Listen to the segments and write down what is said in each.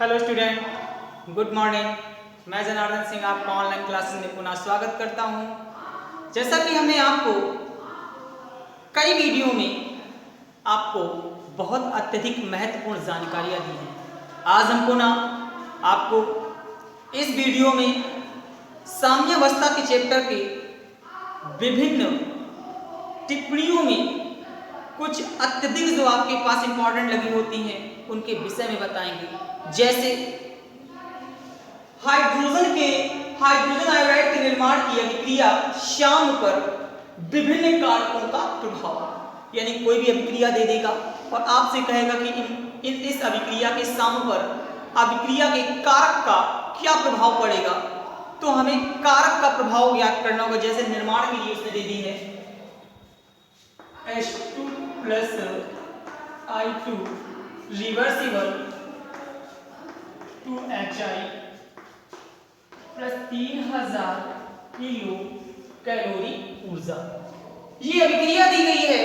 Hello student, good morning. मैं जनार्दन सिंह आपका online classes में पुनः स्वागत करता हूं। जैसा कि हमने आपको कई वीडियो में आपको बहुत अत्यधिक महत्वपूर्ण जानकारियां दी हैं, आज हम पुनः आपको इस वीडियो में साम्यावस्था के चैप्टर के विभिन्न टिप्पणियों में कुछ अत्यधिक जो आपके पास इंपॉर्टेंट लगी होती हैं उनके विषय में बताएंगे। जैसे हाइड्रोजन आयोडाइड के निर्माण की अभिक्रिया श्याम पर विभिन्न कारकों का प्रभाव, यानी कोई भी अभिक्रिया दे देगा और आपसे कहेगा कि इस अभिक्रिया के श्याम पर अभिक्रिया के कारक का क्या प्रभाव पड़ेगा, तो हमें कारक का प्रभाव ज्ञात करना होगा। जैसे निर्माण के लिए उसने दे दी है H2 plus I2 reversible 2HI plus 3000 kilo calorie ऊर्जा। ये अभिक्रिया दी गई है।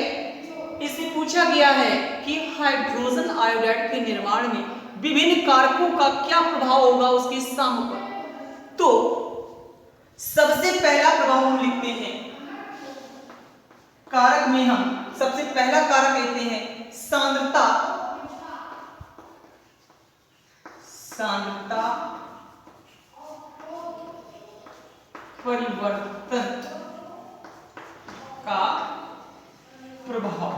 इसमें पूछा गया है कि हाइड्रोजन आयोडाइड के निर्माण में विभिन्न कारकों का क्या प्रभाव होगा उसके साम पर। तो सबसे पहला प्रभाव हम लिखते हैं कारक में, हम सबसे पहला कारक लेते हैं सांद्रता परिवर्तन का प्रभाव,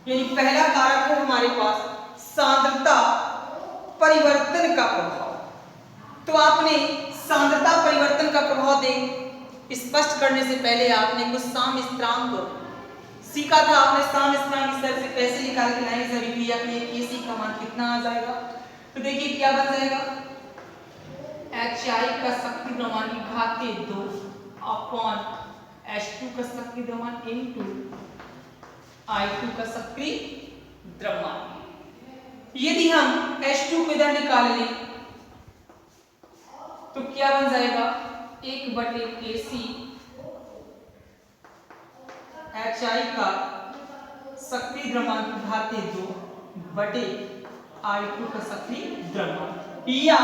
यानी पहला कारक है हमारे पास सांद्रता परिवर्तन का प्रभाव। तो आपने सांद्रता परिवर्तन का प्रभाव दे स्पष्ट करने से पहले आपने कुछ साम स्थिरांक सीखा था। आपने साम स्थिरांक इस तरह से कैसे निकाल के लाएंगे, इस अभिक्रिया के लिए Kc का मान कितना आ जाएगा। तो देखिए क्या बन जाएगा, HI का शक्ति द्रव्यमान की घातीय 2 अपॉन H2 का शक्ति द्रव्यमान इनटू I2 का शक्ति द्रव्यमान। यदि हम H2 को इधर निकाल लें तो क्या बन जाएगा, 1/Kc HI का शक्ति द्रव्यमान की घातीय 2 बटे I2 का शक्ति द्रव्यमान। या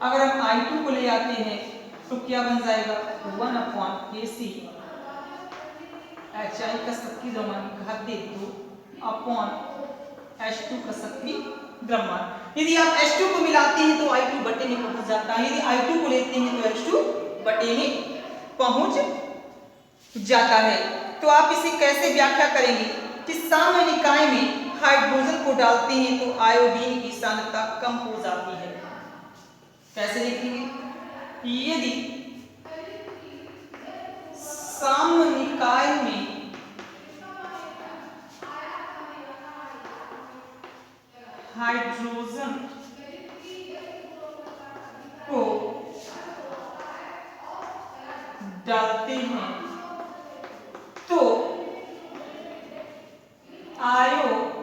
अगर हम I2 को ले आते हैं तो क्या बन जाएगा, 1/Kc HI का शक्ति द्रव्यमान की घातीय 2 अपॉन H2 का शक्ति द्रव्यमान। यदि आप H2 को मिलाते हैं तो I2 बटे में पहुंच जाता है, यदि I2 को लेते हैं तो H2 बटे में पहुंच जाता है। तो आप इसे कैसे व्याख्या करेंगे कि साम्य निकाय में हाइड्रोजन को डालते हैं तो आयोडीन की सांद्रता कम हो जाती है। कैसे लिखेंगे, यदि साम्य निकाय में हाइड्रोजन को डालते हैं तो आयोडीन की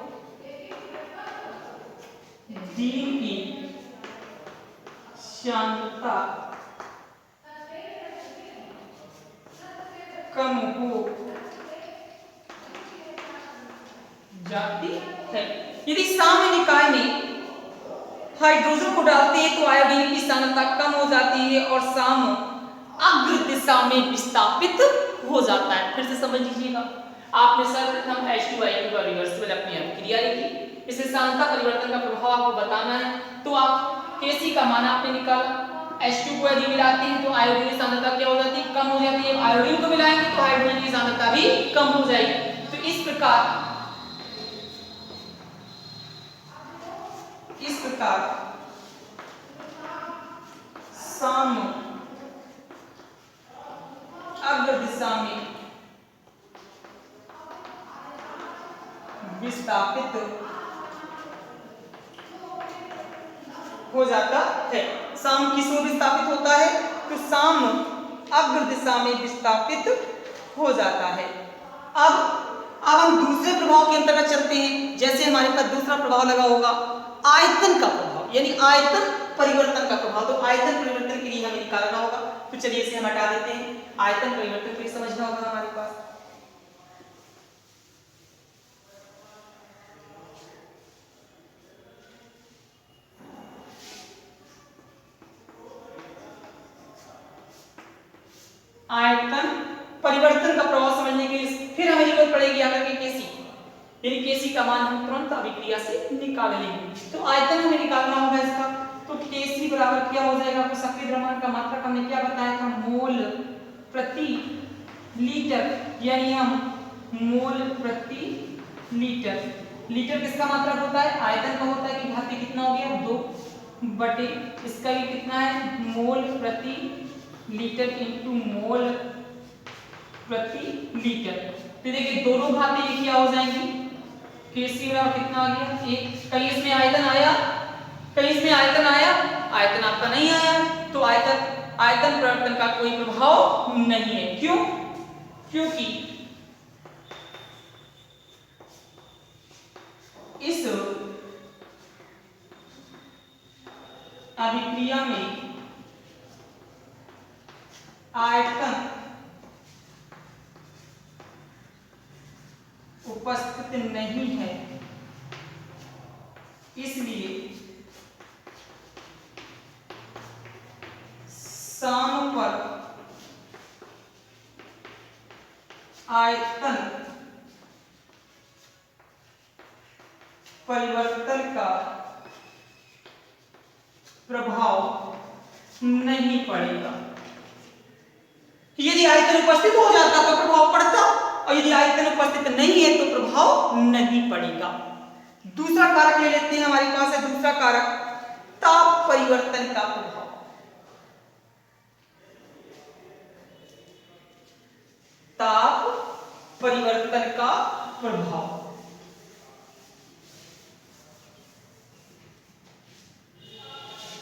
सांद्रता कम हो जाती है। यदि साम्य निकाय में हाइड्रोजन को डालते हैं तो आयोडीन की सांद्रता कम हो जाती है और साम अग्र दिशा में विस्थापित हो जाता है। फिर से समझ लीजिएगा, आपने सर्वप्रथम H2 का रिवर्सिबल अपनी अभिक्रिया लिखी, इसे सांद्रता परिवर्तन का प्रभाव आपको बताना है। तो आप Kc का मान आपने निकाला, H2 को यदि मिलाते हैं तो आयोडीन की सांद्रता क्या हो जाती है, कम हो जाती है। आयोडीन को मिलाएंगे तो हाइड्रोजन की सांद्रता भी कम हो जाएगी। तो इस प्रकार साम अग्र दिशा में विस्थापित हो जाता है। साम किस ओर विस्थापित होता है, तो साम अग्र दिशा में विस्थापित हो जाता है। अब हम दूसरे प्रभाव के अंतर्गत चलते हैं। जैसे हमारे पास दूसरा प्रभाव लगा होगा आयतन का प्रभाव, यानी आयतन परिवर्तन का प्रभाव। तो आयतन परिवर्तन के लिए हमें निकालना होगा। तो चलिए इसे हम हटा देते हैं। आयतन परिवर्तन के लिए समझना होगा हमारे पास आयतन परिवर्तन का प्रभाव समझने के लिए फिर हमें जरूरत पड़ेगी आकर के केसी, यानी केसी का मान हम तुरंत अभिक्रिया से निकाल लेंगे। तो आयतन हमें निकालना होगा इसका, तो केसी बराबर क्या हो जाएगा, आपको सक्रिय द्रव्यमान का मात्रक हमने क्या बताया था, मोल प्रति लीटर, यानी हम मोल प्रति लीटर, लीटर किसका मात्रक होता है, आयतन का होता है कि घातीय कितना हो गया 2 बटे इसका भी कितना है मोल प्रति लीटर इंटू मोल प्रति लीटर। तो देखिए दोनों घातीय क्या हो जाएंगी, केसी बराबर कितना आ गया 1, कहीं इसमें आयतन आया, कहीं इसमें आयतन आया, आयतन आपका नहीं आया, तो आयतन परिवर्तन का कोई प्रभाव नहीं है। क्यों, क्योंकि इस अभिक्रिया में आयतन उपस्थित नहीं है, इसलिए साम पर आयतन परिवर्तन का प्रभाव नहीं पड़ेगा। यदि आयतन उपस्थित हो जाता तो प्रभाव पड़ता, और यदि आयतन उपस्थित नहीं है तो प्रभाव नहीं पड़ेगा। दूसरा कारक ले लेते हैं, हमारे पास है दूसरा कारक ताप परिवर्तन का प्रभाव। ताप परिवर्तन का प्रभाव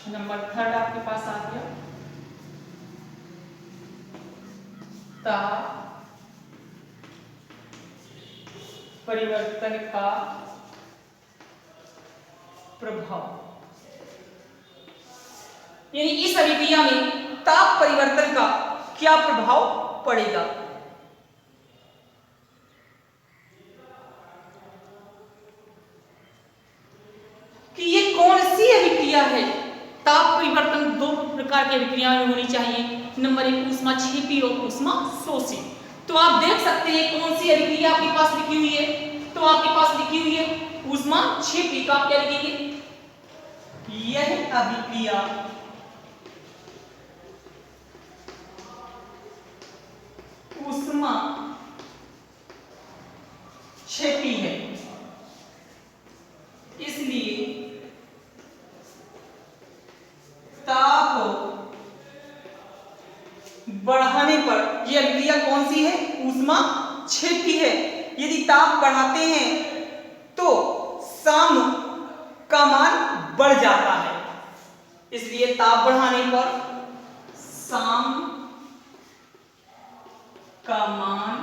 नंबर 3 आपके पास आ गया, ताप परिवर्तन का प्रभाव, यानी इस अभिक्रिया में ताप परिवर्तन का क्या प्रभाव पड़ेगा। कि ये कौन सी अभिक्रिया है, ताप परिवर्तन दो प्रकार की अभिक्रियाएं होनी चाहिए, नंबर 1 ऊष्माक्षेपी और ऊष्माशोषी। तो आप देख सकते हैं कौन सी अभिक्रिया आपके पास लिखी हुई है, तो आपके पास लिखी हुई है ऊष्माक्षेपी, तो आप क्या लिखेंगे, यह अभिक्रिया ऊष्माक्षेपी है, इसलिए ताप बढ़ाने पर, यह अभिक्रिया कौन सी है, ऊष्माक्षेपी है। यदि ताप बढ़ाते हैं तो साम का मान बढ़ जाता है, इसलिए ताप बढ़ाने पर साम का मान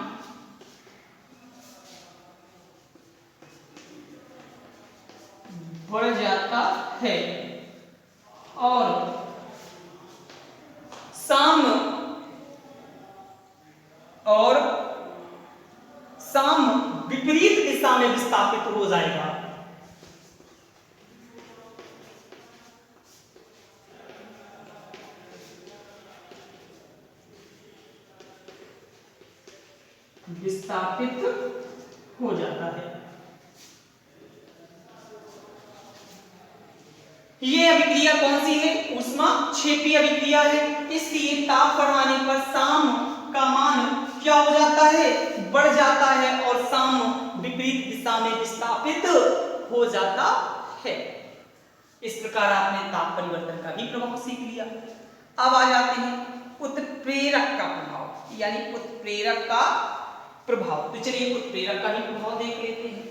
बढ़ जाता है, और साम विपरीत दिशा में विस्थापित हो जाएगा। विस्थापित हो जाता है। ये अभिक्रिया कौन सी है, ऊष्माक्षेपी अभिक्रिया है, इसलिए ताप बढ़ाने पर साम का मान क्या हो जाता है, बढ़ जाता है, और साम विपरीत दिशा में विस्थापित हो जाता है। इस प्रकार आपने ताप परिवर्तन का भी प्रभाव सीख लिया। अब आ जाते हैं उत्प्रेरक का प्रभाव, यानी उत्प्रेरक का प्रभाव। तो चलिए उत्प्रेरक का भी प्रभाव देख लेते हैं।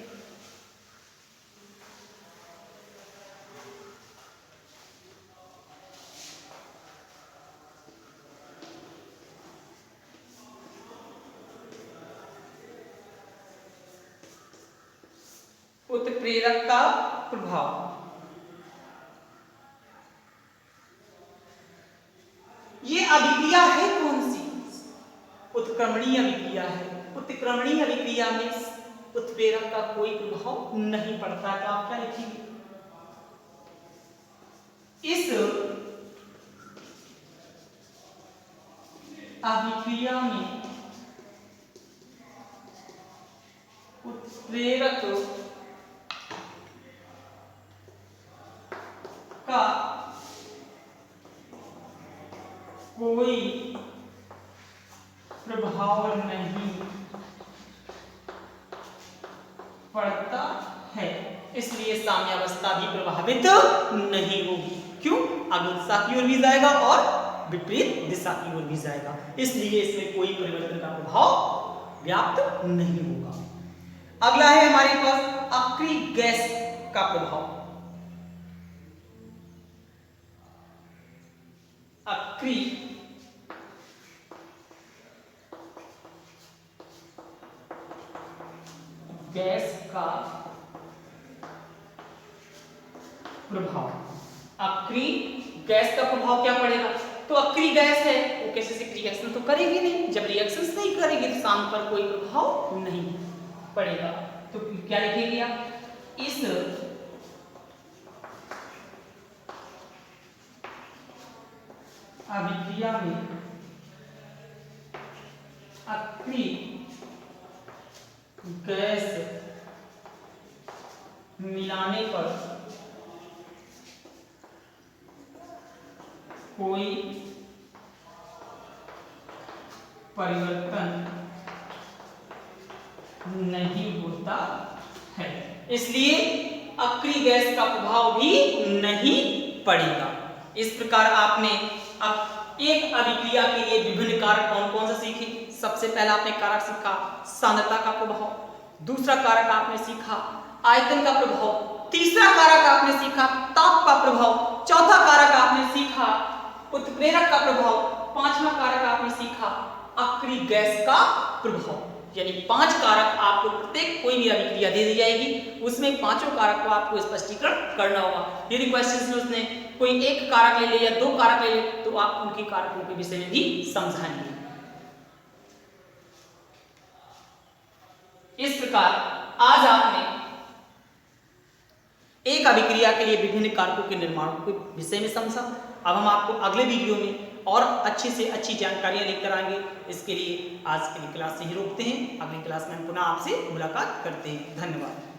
उत्प्रेरक का प्रभाव, ये अभिक्रिया है कौन सी, उत्क्रमणीय अभिक्रिया है। उत्क्रमणीय अभिक्रिया में उत्प्रेरक का कोई प्रभाव नहीं पड़ता। तो आप क्या लिखेंगे, इस अभिक्रिया में उत्प्रेरक का कोई प्रभाव नहीं पड़ता है, इसलिए साम्यावस्था भी प्रभावित नहीं होगी। क्यों? अग्र दिशा की ओर भी जाएगा और विपरीत दिशा की ओर भी जाएगा, इसलिए इसमें कोई परिवर्तन का प्रभाव व्याप्त नहीं होगा। अगला है हमारे पास अक्रिय गैस का प्रभाव। अक्रिय गैस का प्रभाव। अक्रिय गैस का प्रभाव क्या पड़ेगा? तो अक्रिय गैस है वो कैसे से रिएक्शन तो करेगी नहीं, जब रिएक्शंस नहीं करेगी तो साम पर कोई प्रभाव नहीं पड़ेगा। तो क्या लिखेंगे आप? इस अभिक्रिया में अक्रिय गैस मिलाने पर कोई परिवर्तन नहीं होता है, इसलिए अक्रिय गैस का प्रभाव भी नहीं पड़ेगा। इस प्रकार आपने अब एक अभिक्रिया के लिए विभिन्न कारक कौन कौन से सीखे? सबसे पहला आपने कारक सीखा सांद्रता का प्रभाव, दूसरा कारक आपने सीखा आयतन का प्रभाव, तीसरा कारक आपने सीखा ताप का प्रभाव, चौथा कारक आपने सीखा उत्प्रेरक का प्रभाव, पांचवा कारक आपने सीखा अक्रिय गैस का प्रभाव। यानी 5 कारक आपको प्रत्येक कोई भी अभिक्रिया दे दी जाएगी, उसमें पांचों कारक को आपको स्पष्टीकरण करना होगा। यदि क्वेश्चन में उसने कोई एक कारक ले ले या 2 कारक ले ले तो आप उनके कारकों के विषय में भी समझाएंगे। इस प्रकार आज आपने एक अभिक्रिया के लिए विभिन्न कारकों के निर्माण के विषय में समझा। अब हम आपको अगले वीडियो में और अच्छी से अच्छी जानकारियां लेकर आएंगे। इसके लिए आज की क्लास से ही रोकते हैं, अगली क्लास में हम पुनः आपसे मुलाकात करते हैं। धन्यवाद।